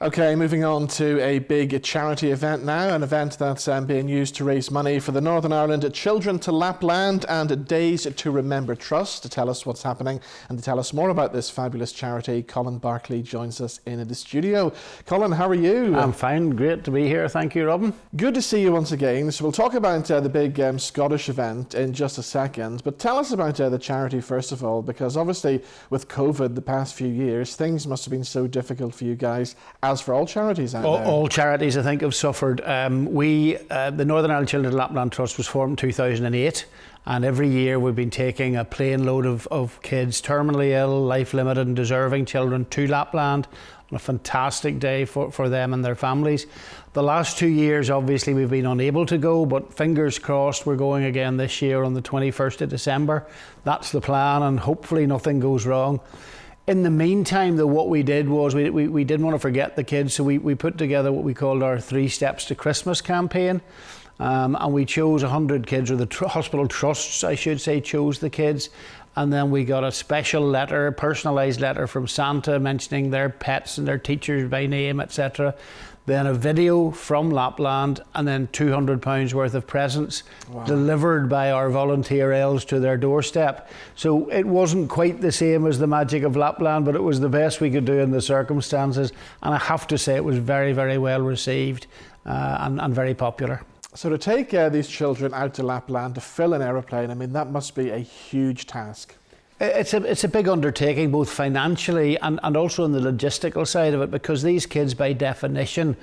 Okay, moving on to a big charity event now, an event that's being used to raise money for the Northern Ireland Children to Lapland and Days to Remember Trust. To tell us what's happening and to tell us more about this fabulous charity, Colin Barkley joins us in the studio. Colin, how are you? I'm fine, great to be here. Thank you, Robin. Good to see you once again. So we'll talk about the big Scottish event in just a second, but tell us about the charity first of all, because obviously with COVID the past few years, things must have been so difficult for you guys, as for all charities out there. All charities, I think, have suffered. The Northern Ireland Children to Lapland Trust was formed in 2008, and every year we've been taking a plane load of kids, terminally ill, life limited and deserving children, to Lapland on a fantastic day for them and their families. The last 2 years, obviously, we've been unable to go, but fingers crossed we're going again this year on the 21st of December. That's the plan, and hopefully nothing goes wrong. In the meantime, though, what we did was we didn't want to forget the kids, so we put together what we called our 3 Steps to Christmas campaign, and we chose 100 kids, or the hospital trusts, I should say, chose the kids, and then we got a special letter, a personalised letter from Santa mentioning their pets and their teachers by name, etc. Then a video from Lapland, and then £200 worth of presents. Wow. Delivered by our volunteer elves to their doorstep. So it wasn't quite the same as the magic of Lapland, but it was the best we could do in the circumstances. And I have to say it was very, very well received and very popular. So to take these children out to Lapland, to fill an aeroplane, I mean, that must be a huge task. It's a big undertaking, both financially and also on the logistical side of it, because these kids, by definition,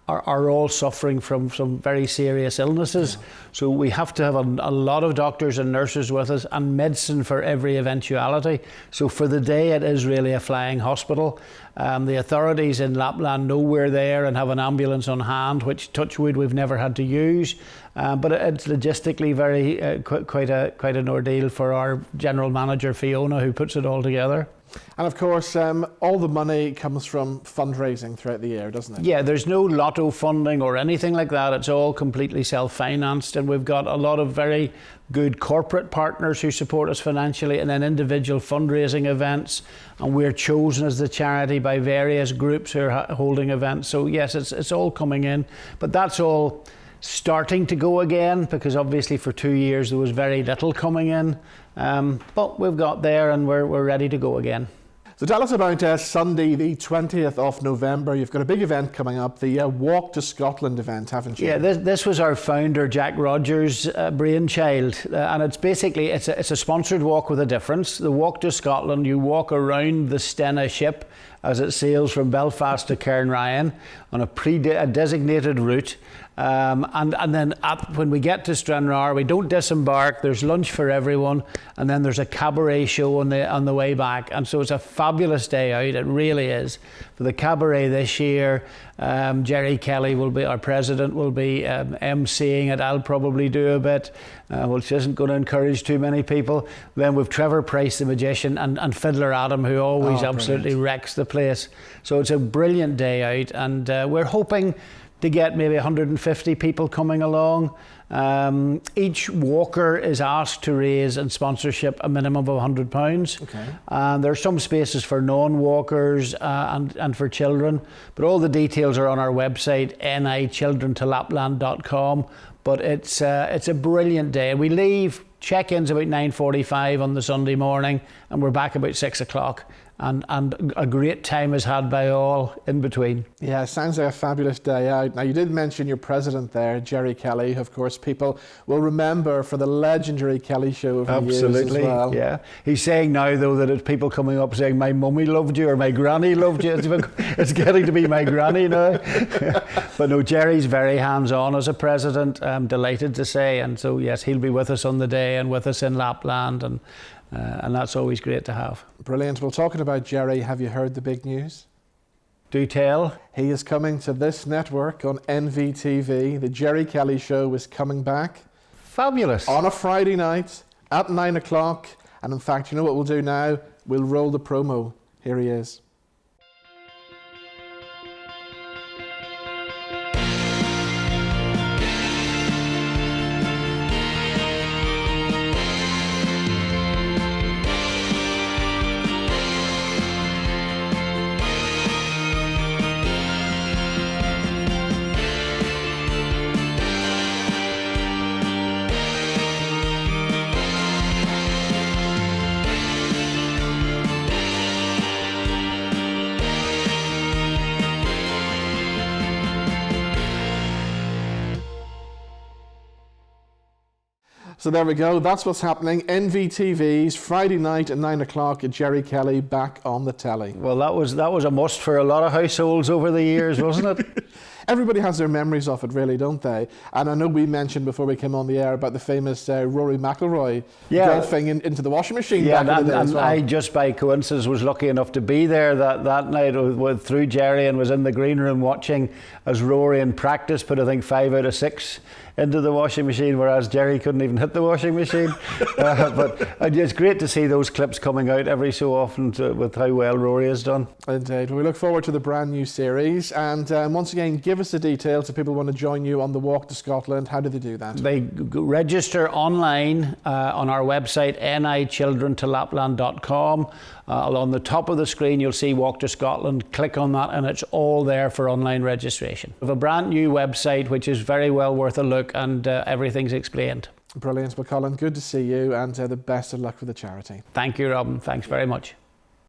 are all suffering from some very serious illnesses. Yeah. So we have to have a lot of doctors and nurses with us, and medicine for every eventuality. So for the day, it is really a flying hospital. The authorities in Lapland know we're there and have an ambulance on hand, which, touch wood, we've never had to use. But it's logistically very quite an ordeal for our general manager, Fiona, who puts it all together. And of course, all the money comes from fundraising throughout the year, doesn't it? Yeah, there's no lotto funding or anything like that. It's all completely self-financed, and we've got a lot of very good corporate partners who support us financially, and then individual fundraising events. And we're chosen as the charity by various groups who are holding events. So yes, it's all coming in, but that's all starting to go again, because obviously for 2 years there was very little coming in, but we've got there and we're ready to go again. So tell us about Sunday the 20th of November. You've got a big event coming up, the Walk to Scotland event, haven't you? Yeah, this was our founder Jack Rogers' brainchild, and it's basically it's a sponsored walk with a difference. The Walk to Scotland, you walk around the Stena ship as it sails from Belfast to Cairnryan on a designated route. And then when we get to Stranraer, we don't disembark. There's lunch for everyone, and then there's a cabaret show on the way back. And so it's a fabulous day out. It really is. For the cabaret this year, Jerry Kelly will be our president. Will be emceeing it. I'll probably do a bit, which isn't going to encourage too many people. Then we've Trevor Price, the magician, and Fiddler Adam, who always absolutely wrecks the place. So it's a brilliant day out, and we're hoping to get maybe 150 people coming along. Each walker is asked to raise in sponsorship a minimum of £100. Okay. And there are some spaces for non-walkers and for children, but all the details are on our website, nichildrentolapland.com. But it's a brilliant day. We leave, check-in's about 9:45 on the Sunday morning, and we're back about 6 o'clock. And a great time is had by all in between. Yeah, it sounds like a fabulous day out. Now, you did mention your president there, Jerry Kelly, who, of course, people will remember for the legendary Kelly show of the years as well. Yeah. He's saying now, though, that it's people coming up saying, my mummy loved you or my granny loved you. It's getting to be my granny now. But no, Jerry's very hands-on as a president, I'm delighted to say. And so, yes, he'll be with us on the day and with us in Lapland, and that's always great to have. Brilliant. Well, talking about Jerry, have you heard the big news? Do tell. He is coming to this network on NVTV. The Jerry Kelly Show is coming back. Fabulous. On a Friday night at 9 o'clock. And in fact, you know what we'll do now? We'll roll the promo. Here he is. So there we go. That's what's happening. NVTV's Friday night at 9 o'clock. Jerry Kelly back on the telly. Well, that was a must for a lot of households over the years, wasn't it? Everybody has their memories of it, really, don't they? And I know we mentioned before we came on the air about the famous Rory McIlroy golfing into the washing machine back in the day as well. I just by coincidence was lucky enough to be there that night through Jerry, and was in the green room watching as Rory in practice put, I think, 5 out of 6 into the washing machine, whereas Jerry couldn't even hit the washing machine. But it's great to see those clips coming out every so often with how well Rory has done. Indeed. We look forward to the brand new series. And once again, give us the details if people want to join you on the walk to Scotland. How do they do that? They register online on our website, nichildrentolapland.com. On the top of the screen, you'll see Walk to Scotland. Click on that, and it's all there for online registration. We have a brand new website, which is very well worth a look, and everything's explained. Brilliant. Well, Colin, good to see you, and the best of luck with the charity. Thank you, Robin. Thanks very much.